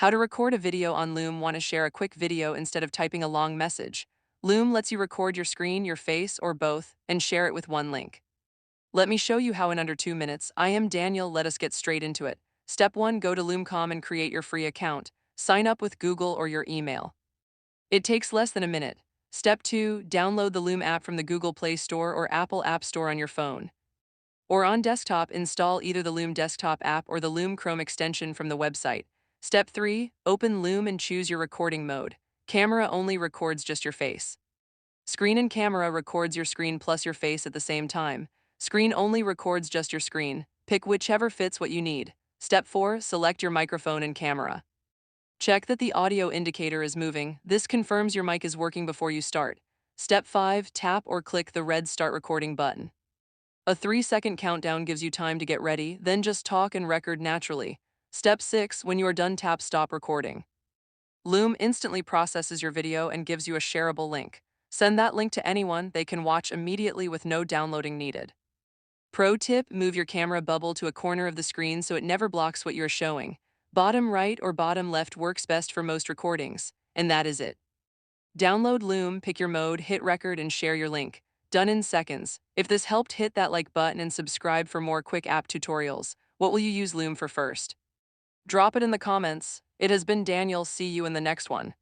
How to record a video on Loom. Want to share a quick video instead of typing a long message? Loom lets you record your screen, your face, or both, and share it with one link. Let me show you how in under 2 minutes. I am Daniel. Let us get straight into it. Step 1. Go to Loom.com and create your free account. Sign up with Google or your email. It takes less than a minute. Step 2. Download the Loom app from the Google Play Store or Apple App Store on your phone. Or on desktop, install either the Loom desktop app or the Loom Chrome extension from the website. Step 3. Open Loom and choose your recording mode. Camera only records just your face. Screen and camera records your screen plus your face at the same time. Screen only records just your screen. Pick whichever fits what you need. Step 4. Select your microphone and camera. Check that the audio indicator is moving. This confirms your mic is working before you start. Step 5. Tap or click the red Start Recording button. A 3-second countdown gives you time to get ready, then just talk and record naturally. Step 6. When you are done, tap Stop Recording. Loom instantly processes your video and gives you a shareable link. Send that link to anyone. They can watch immediately with no downloading needed. Pro tip: move your camera bubble to a corner of the screen so it never blocks what you're showing. Bottom right or bottom left works best for most recordings. And that is it. Download Loom, pick your mode, hit record, and share your link. Done in seconds. If this helped, hit that like button and subscribe for more quick app tutorials. What will you use Loom for first? Drop it in the comments. It has been Daniel. See you in the next one.